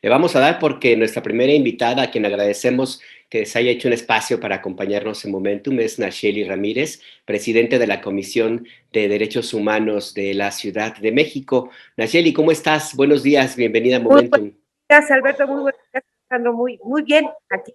Le vamos a dar porque nuestra primera invitada, a quien agradecemos que se haya hecho un espacio para acompañarnos en Momentum, es Nachely Ramírez, presidente de la Comisión de Derechos Humanos de la Ciudad de México. Nachely, ¿cómo estás? Buenos días, bienvenida a Muy buenos Momentum. días, Alberto, muy buenos días, Alejandro, muy bien aquí.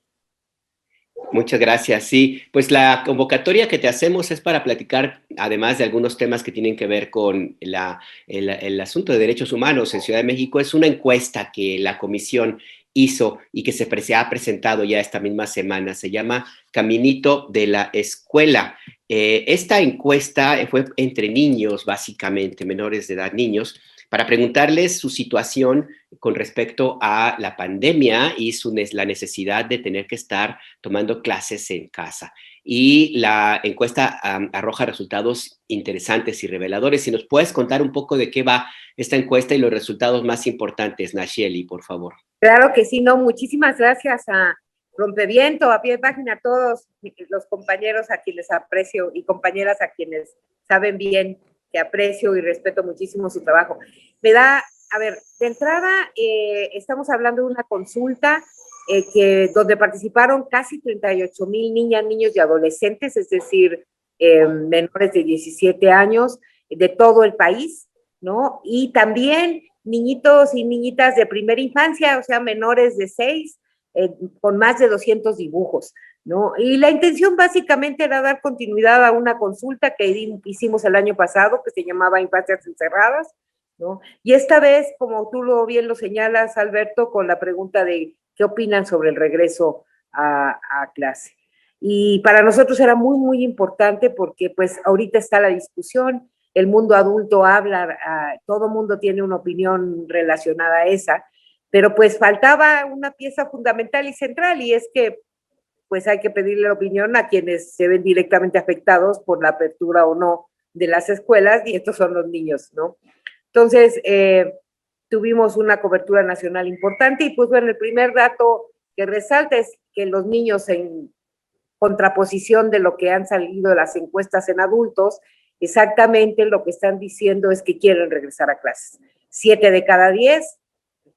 Muchas gracias. Sí, pues la convocatoria que te hacemos es para platicar, además de algunos temas que tienen que ver con el asunto de derechos humanos en Ciudad de México. Es una encuesta que la comisión hizo y que se ha presentado ya esta misma semana. Se llama Caminito de la Escuela. Esta encuesta fue entre niños, básicamente, menores de edad, niños, para preguntarles su situación con respecto a la pandemia y la necesidad de tener que estar tomando clases en casa. Y la encuesta arroja resultados interesantes y reveladores. Si nos puedes contar un poco de qué va esta encuesta y los resultados más importantes, Nachely, por favor. Claro que sí, no, muchísimas gracias a Rompeviento, a Pie de Página, a todos los compañeros a quienes aprecio y compañeras a quienes saben bien que aprecio y respeto muchísimo su trabajo. A ver, de entrada estamos hablando de una consulta donde participaron casi 38,000 niñas, niños y adolescentes, es decir, menores de 17 años de todo el país, ¿no? Y también niñitos y niñitas de primera infancia, o sea, menores de 6, con más de 200 dibujos, ¿no? Y la intención básicamente era dar continuidad a una consulta que hicimos el año pasado, que se llamaba Infancias Encerradas, ¿no? Y esta vez, como tú bien lo señalas, Alberto, con la pregunta de qué opinan sobre el regreso a clase. Y para nosotros era muy importante porque pues ahorita está la discusión, el mundo adulto habla, todo mundo tiene una opinión relacionada a esa, pero pues faltaba una pieza fundamental y central, y es que pues hay que pedirle la opinión a quienes se ven directamente afectados por la apertura o no de las escuelas, y estos son los niños, ¿no? Entonces, tuvimos una cobertura nacional importante, y pues bueno, el primer dato que resalta es que los niños, en contraposición de lo que han salido de las encuestas en adultos, exactamente lo que están diciendo es que quieren regresar a clases. 7 de cada 10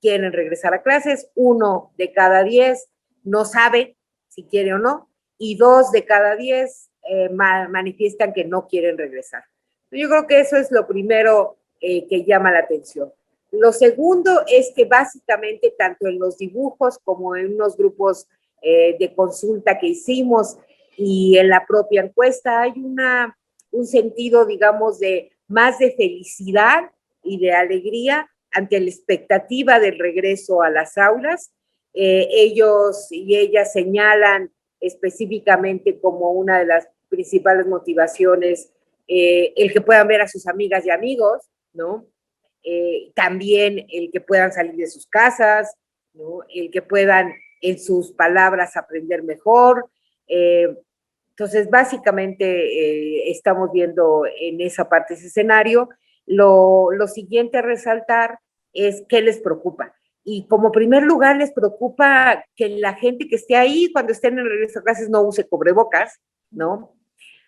quieren regresar a clases, 1 de cada 10 no sabe si quiere o no, y 2 de cada 10 manifiestan que no quieren regresar. Yo creo que eso es lo primero que llama la atención. Lo segundo es que básicamente tanto en los dibujos como en unos grupos de consulta que hicimos y en la propia encuesta hay un sentido, digamos, de más de felicidad y de alegría ante la expectativa del regreso a las aulas. Ellos y ellas señalan específicamente como una de las principales motivaciones el que puedan ver a sus amigas y amigos, ¿no? También el que puedan salir de sus casas, ¿no? El que puedan, en sus palabras, aprender mejor. Entonces, básicamente, estamos viendo en esa parte ese escenario. Lo siguiente a resaltar es qué les preocupa. Y como primer lugar les preocupa que la gente que esté ahí cuando estén en el regreso a clases no use cubrebocas, ¿no?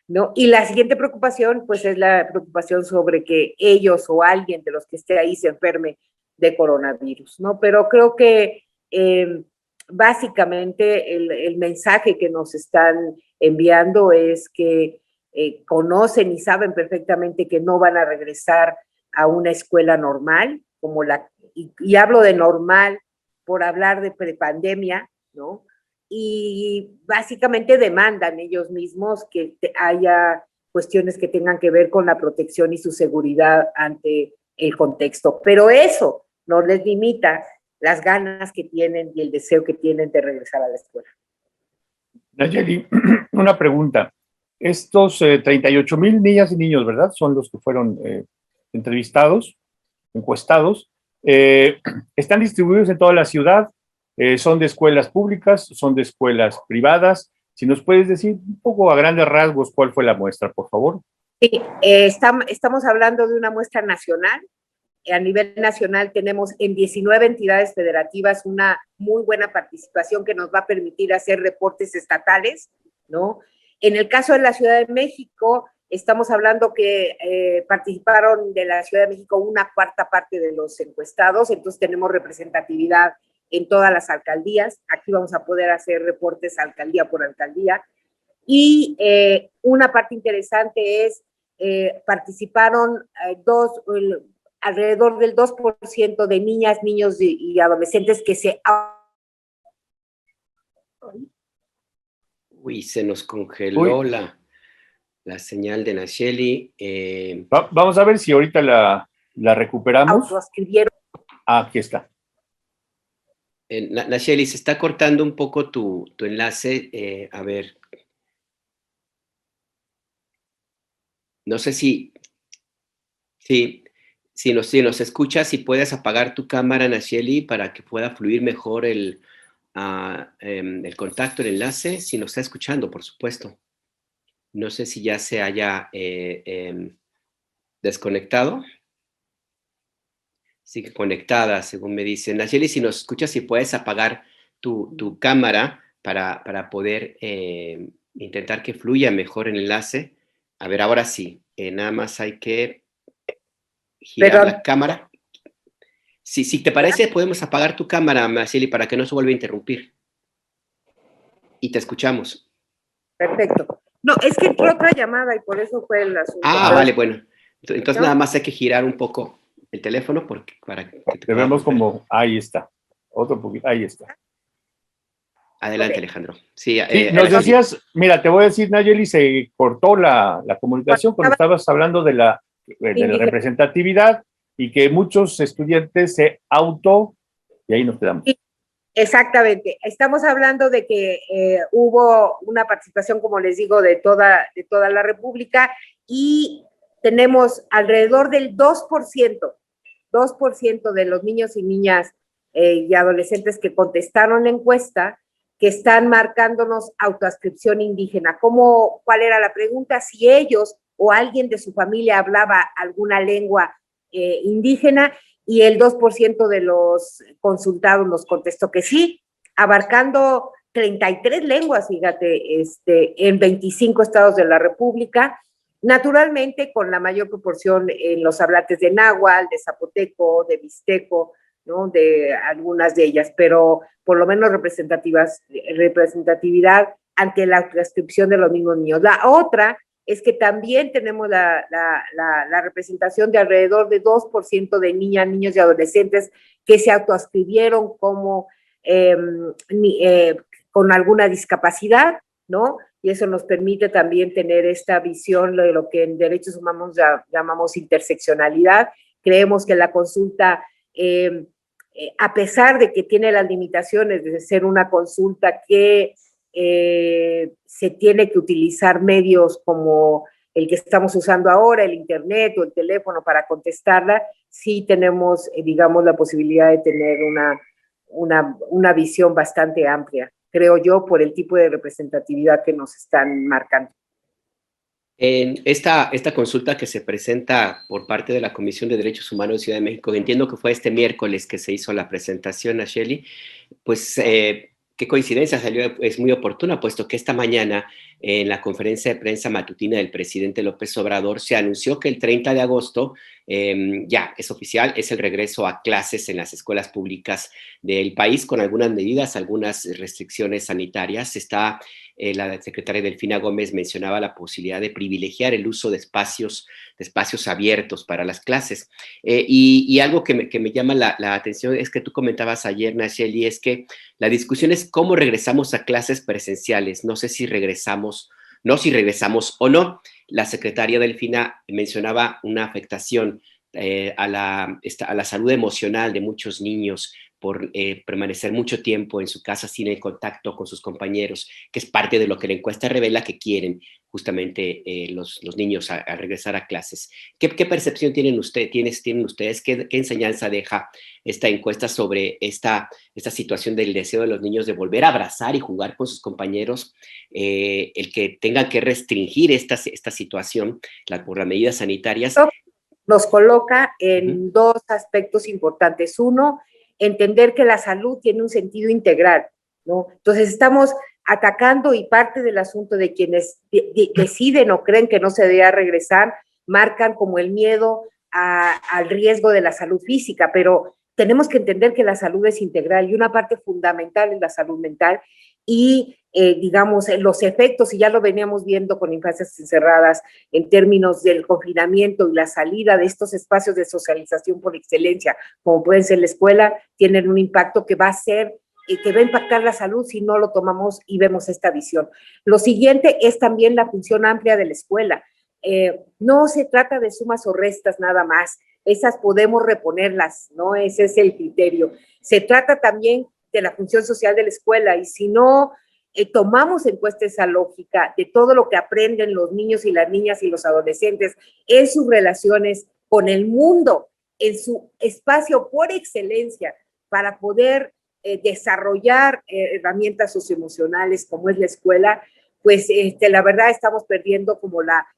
¿No? Y la siguiente preocupación, pues es la preocupación sobre que ellos o alguien de los que esté ahí se enferme de coronavirus, ¿no? Pero creo que básicamente el mensaje que nos están enviando es que conocen y saben perfectamente que no van a regresar a una escuela normal, y hablo de normal por hablar de prepandemia, ¿no? Y básicamente demandan ellos mismos que haya cuestiones que tengan que ver con la protección y su seguridad ante el contexto. Pero eso no les limita las ganas que tienen y el deseo que tienen de regresar a la escuela. Nachely, una pregunta. Estos 38,000 niñas y niños, ¿verdad? Son los que fueron entrevistados, encuestados. Están distribuidos en toda la ciudad. Son de escuelas públicas, son de escuelas privadas. Si nos puedes decir un poco a grandes rasgos cuál fue la muestra, por favor. Sí, estamos hablando de una muestra nacional. A nivel nacional tenemos en 19 entidades federativas una muy buena participación que nos va a permitir hacer reportes estatales, ¿no? En el caso de la Ciudad de México, estamos hablando que participaron de la Ciudad de México una cuarta parte de los encuestados, entonces tenemos representatividad en todas las alcaldías. Aquí vamos a poder hacer reportes alcaldía por alcaldía. Y una parte interesante es, participaron alrededor del 2% de niñas, niños y adolescentes que se... Uy, se nos congeló la señal de Nacheli. Vamos a ver si ahorita la recuperamos. Autoescribieron. Aquí está. Nacheli, se está cortando un poco tu enlace. A ver. No sé si nos escuchas, si puedes apagar tu cámara, Nacheli, para que pueda fluir mejor el contacto, el enlace, si nos está escuchando, por supuesto. No sé si ya se haya desconectado. Sigue conectada, según me dicen. Nacheli, si nos escuchas, si puedes apagar tu cámara para poder intentar que fluya mejor el enlace. A ver, ahora sí. Nada más hay que girar la cámara. Si te parece, podemos apagar tu cámara, Nacheli, para que no se vuelva a interrumpir. Y te escuchamos. Perfecto. No, es que entró otra llamada y por eso fue el asunto. Vale, bueno. Entonces nada más hay que girar un poco el teléfono para que te vemos como, ahí está. Otro poquito, ahí está. Adelante, Alejandro. Sí, nos decías, mira, te voy a decir, Nayeli, se cortó la comunicación cuando estabas hablando de la representatividad y que muchos estudiantes y ahí nos quedamos. Exactamente. Estamos hablando de que hubo una participación, como les digo, de toda la República, y tenemos alrededor del 2% de los niños y niñas y adolescentes que contestaron la encuesta que están marcándonos autoadscripción indígena. ¿Cuál era la pregunta? Si ellos o alguien de su familia hablaba alguna lengua indígena, y el 2% de los consultados nos contestó que sí, abarcando 33 lenguas, fíjate, en 25 estados de la República, naturalmente con la mayor proporción en los hablantes de náhuatl, de zapoteco, de mixteco, ¿no? De algunas de ellas, pero por lo menos representatividad ante la transcripción de los mismos niños. La otra es que también tenemos la representación de alrededor de 2% de niñas, niños y adolescentes que se autoascribieron como con alguna discapacidad, ¿no? Y eso nos permite también tener esta visión de lo que en derechos humanos llamamos interseccionalidad. Creemos que la consulta, a pesar de que tiene las limitaciones de ser una consulta que se tiene que utilizar medios como el que estamos usando ahora, el internet o el teléfono para contestarla, sí tenemos, digamos, la posibilidad de tener una visión bastante amplia, creo yo, por el tipo de representatividad que nos están marcando. En esta consulta que se presenta por parte de la Comisión de Derechos Humanos de Ciudad de México, entiendo que fue este miércoles que se hizo la presentación, Nacheli, pues qué coincidencia, es muy oportuna, puesto que esta mañana en la conferencia de prensa matutina del presidente López Obrador se anunció que el 30 de agosto ya es oficial, es el regreso a clases en las escuelas públicas del país con algunas medidas, algunas restricciones sanitarias. La secretaria Delfina Gómez mencionaba la posibilidad de privilegiar el uso de espacios abiertos para las clases. Y algo que me llama la atención es que tú comentabas ayer, Nacheli, es que la discusión es cómo regresamos a clases presenciales. No sé si regresamos o no. La secretaria Delfina mencionaba una afectación a la salud emocional de muchos niños por permanecer mucho tiempo en su casa sin el contacto con sus compañeros, que es parte de lo que la encuesta revela que quieren justamente los niños al regresar a clases. ¿Qué percepción tienen ustedes? ¿Qué enseñanza deja esta encuesta sobre esta situación del deseo de los niños de volver a abrazar y jugar con sus compañeros? El que tengan que restringir esta situación por las medidas sanitarias. Nos coloca en dos aspectos importantes. Uno, entender que la salud tiene un sentido integral, ¿no? Entonces estamos atacando, y parte del asunto de quienes deciden o creen que no se debe regresar, marcan como el miedo al riesgo de la salud física, pero tenemos que entender que la salud es integral y una parte fundamental es la salud mental y, digamos, los efectos, y ya lo veníamos viendo con infancias encerradas, en términos del confinamiento y la salida de estos espacios de socialización por excelencia, como pueden ser la escuela, tienen un impacto que va a ser, que va a impactar la salud si no lo tomamos y vemos esta visión. Lo siguiente es también la función amplia de la escuela. No se trata de sumas o restas nada más, esas podemos reponerlas, ¿no? Ese es el criterio. Se trata también de la función social de la escuela y si no tomamos en cuenta esa lógica de todo lo que aprenden los niños y las niñas y los adolescentes en sus relaciones con el mundo, en su espacio por excelencia para poder desarrollar herramientas socioemocionales como es la escuela, pues la verdad estamos perdiendo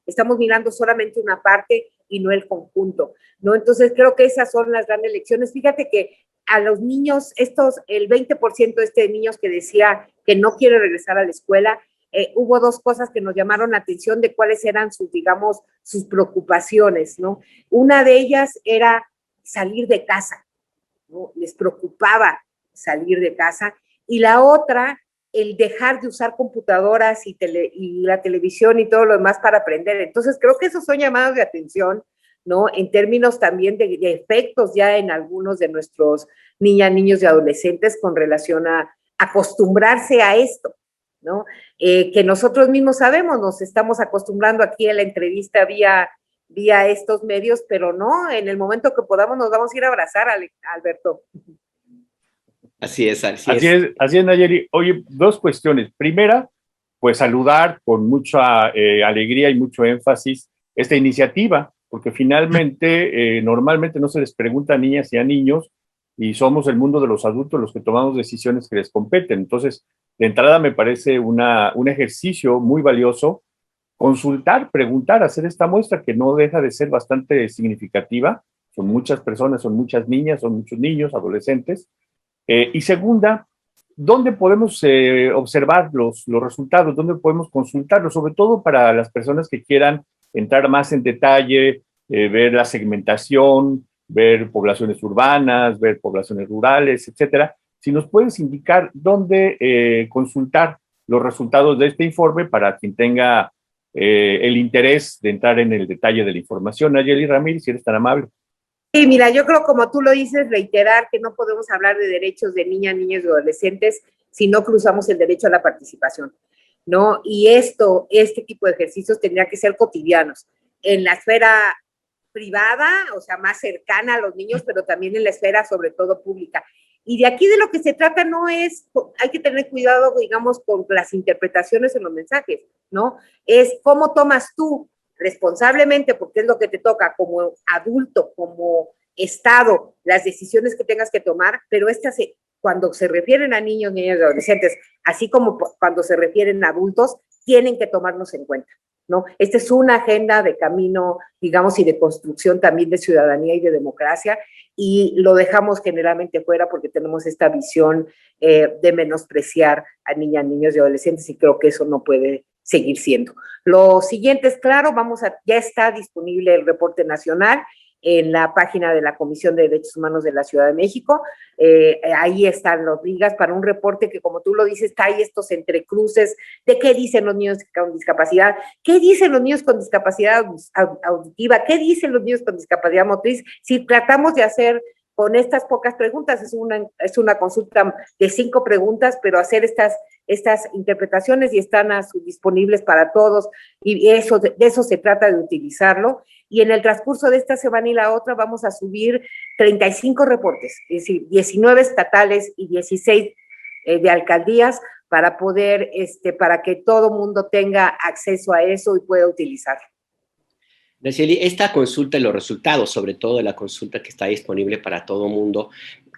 estamos mirando solamente una parte y no el conjunto, ¿no? Entonces creo que esas son las grandes lecciones. Fíjate que a los niños, el 20% de niños que decía que no quiere regresar a la escuela, hubo dos cosas que nos llamaron la atención de cuáles eran digamos, sus preocupaciones, ¿no? Una de ellas era salir de casa, ¿no? Les preocupaba salir de casa, y la otra, el dejar de usar computadoras y la televisión y todo lo demás para aprender. Entonces, creo que esos son llamados de atención, ¿no? En términos también de efectos ya en algunos de nuestros niños y adolescentes con relación a acostumbrarse a esto, ¿no? Que nosotros mismos sabemos, nos estamos acostumbrando aquí a la entrevista vía estos medios, pero no, en el momento que podamos nos vamos a ir a abrazar, Alberto. Así es, así Así es. es, así es, Nayeli. Oye, dos cuestiones. Primera, pues saludar con mucha alegría y mucho énfasis esta iniciativa, porque finalmente, normalmente no se les pregunta a niñas y a niños, y somos el mundo de los adultos los que tomamos decisiones que les competen. Entonces, de entrada me parece un ejercicio muy valioso consultar, preguntar, hacer esta muestra que no deja de ser bastante significativa. Son muchas personas, son muchas niñas, son muchos niños, adolescentes. Y segunda, ¿dónde podemos observar los resultados? ¿Dónde podemos consultarlos? Sobre todo para las personas que quieran entrar más en detalle, ver la segmentación, ver poblaciones urbanas, ver poblaciones rurales, etcétera. Si nos puedes indicar dónde consultar los resultados de este informe para quien tenga el interés de entrar en el detalle de la información. Nayeli Ramírez, si eres tan amable. Sí, mira, yo creo, como tú lo dices, reiterar que no podemos hablar de derechos de niñas, niños y adolescentes si no cruzamos el derecho a la participación, ¿no? Y este tipo de ejercicios tendría que ser cotidianos en la esfera privada, o sea, más cercana a los niños, pero también en la esfera, sobre todo, pública. Y de aquí de lo que se trata no es, hay que tener cuidado, digamos, con las interpretaciones en los mensajes, ¿no? Es cómo tomas tú responsablemente, porque es lo que te toca como adulto, como Estado, las decisiones que tengas que tomar, pero cuando se refieren a niños, niñas y adolescentes, así como cuando se refieren a adultos, tienen que tomarnos en cuenta, ¿no? Esta es una agenda de camino, digamos, y de construcción también de ciudadanía y de democracia, y lo dejamos generalmente fuera porque tenemos esta visión de menospreciar a niñas, niños y adolescentes, y creo que eso no puede seguir siendo. Lo siguiente es, claro, ya está disponible el reporte nacional en la página de la Comisión de Derechos Humanos de la Ciudad de México. Ahí están los ligas para un reporte que, como tú lo dices, hay estos entrecruces de qué dicen los niños con discapacidad, qué dicen los niños con discapacidad auditiva, qué dicen los niños con discapacidad motriz. Si tratamos de hacer con estas pocas preguntas, es una consulta de 5 preguntas, pero hacer estas interpretaciones y están disponibles para todos, y de eso se trata, de utilizarlo. Y en el transcurso de esta semana y la otra vamos a subir 35 reportes, es decir, 19 estatales y 16 de alcaldías, para poder, para que todo mundo tenga acceso a eso y pueda utilizarlo. Nayeli, esta consulta y los resultados, sobre todo de la consulta que está disponible para todo mundo,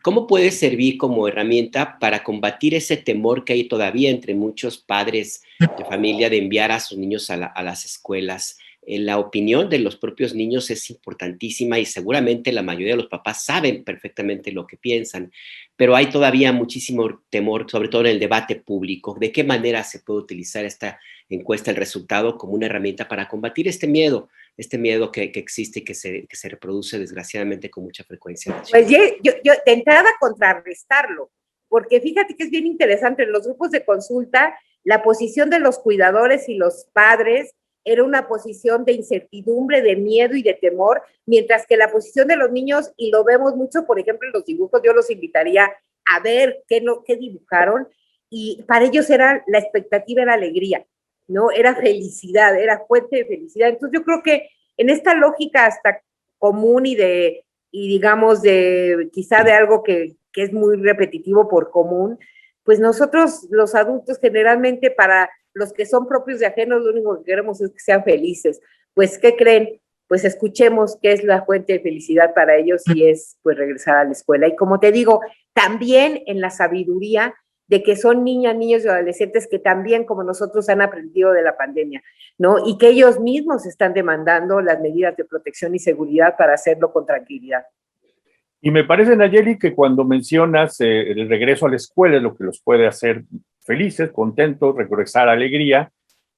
¿cómo puede servir como herramienta para combatir ese temor que hay todavía entre muchos padres de familia de enviar a sus niños a las escuelas? La opinión de los propios niños es importantísima y seguramente la mayoría de los papás saben perfectamente lo que piensan, pero hay todavía muchísimo temor, sobre todo en el debate público. ¿De qué manera se puede utilizar esta encuesta, el resultado, como una herramienta para combatir este miedo este miedo que existe y que se reproduce desgraciadamente con mucha frecuencia. Pues yo de entrada contrarrestarlo, porque fíjate que es bien interesante, en los grupos de consulta, la posición de los cuidadores y los padres era una posición de incertidumbre, de miedo y de temor, mientras que la posición de los niños, y lo vemos mucho, por ejemplo, en los dibujos, yo los invitaría a ver qué dibujaron, y para ellos era la expectativa, era alegría, ¿no? Era felicidad, era fuente de felicidad. Entonces yo creo que en esta lógica hasta común y digamos quizá de algo que es muy repetitivo por común, pues nosotros los adultos generalmente para los que son propios de ajenos, lo único que queremos es que sean felices. Pues, ¿qué creen? Pues escuchemos qué es la fuente de felicidad para ellos y es pues regresar a la escuela. Y como te digo, también en la sabiduría de que son niñas, niños y adolescentes que también como nosotros han aprendido de la pandemia, ¿no? Y que ellos mismos están demandando las medidas de protección y seguridad para hacerlo con tranquilidad. Y me parece, Nayeli, que cuando mencionas el regreso a la escuela es lo que los puede hacer felices, contentos, regresar a alegría,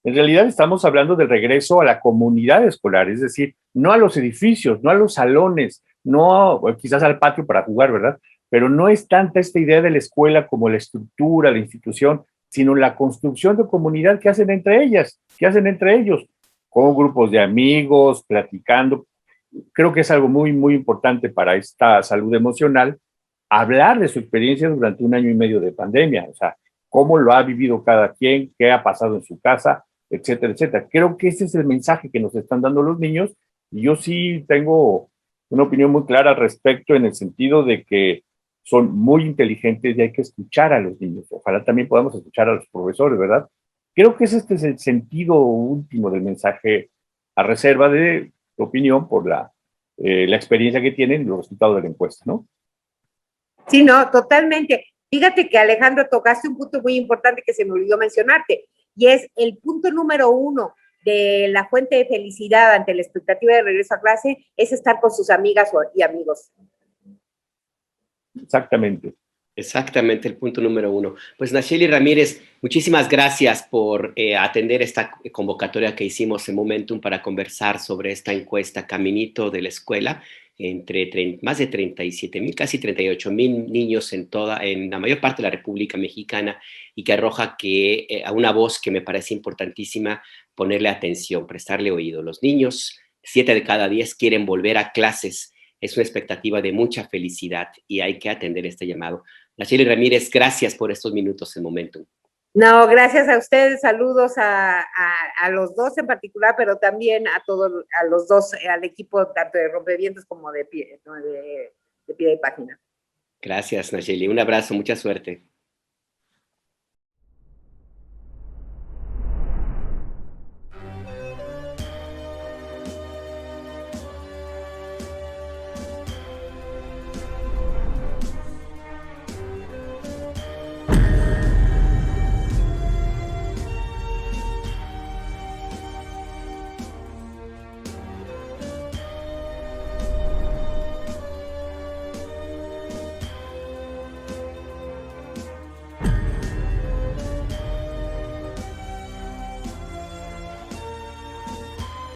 en realidad estamos hablando del regreso a la comunidad escolar, es decir, no a los edificios, no a los salones, no quizás al patio para jugar, ¿verdad? Pero no es tanta esta idea de la escuela como la estructura, la institución, sino la construcción de comunidad que hacen entre ellas, que hacen entre ellos, con grupos de amigos, platicando. Creo que es algo muy, muy importante para esta salud emocional, hablar de su experiencia durante 1 año y medio de pandemia, o sea, cómo lo ha vivido cada quien, qué ha pasado en su casa, etcétera, etcétera. Creo que ese es el mensaje que nos están dando los niños y yo sí tengo una opinión muy clara al respecto en el sentido de que son muy inteligentes y hay que escuchar a los niños. Ojalá también podamos escuchar a los profesores, ¿verdad? Creo que este es el sentido último del mensaje, a reserva de tu opinión por la experiencia que tienen y los resultados de la encuesta, ¿no? Sí, no, totalmente. Fíjate que Alejandro tocaste un punto muy importante que se me olvidó mencionarte, y es el punto número 1 de la fuente de felicidad ante la expectativa de regreso a clase, es estar con sus amigas y amigos. Exactamente. Exactamente, el punto número 1. Pues Nacheli Ramírez, muchísimas gracias por atender esta convocatoria que hicimos en Momentum para conversar sobre esta encuesta Caminito de la Escuela entre más de 37,000, casi 38,000 niños en la mayor parte de la República Mexicana y que arroja a una voz que me parece importantísima ponerle atención, prestarle oído. Los niños, 7 de cada 10 quieren volver a clases. Es una expectativa de mucha felicidad y hay que atender este llamado. Nacheli Ramírez, gracias por estos minutos en Momentum. No, gracias a ustedes, saludos a los dos en particular, pero también a todos, a los dos, al equipo tanto de Rompevientos como de pie de página. Gracias, Nacheli. Un abrazo, mucha suerte.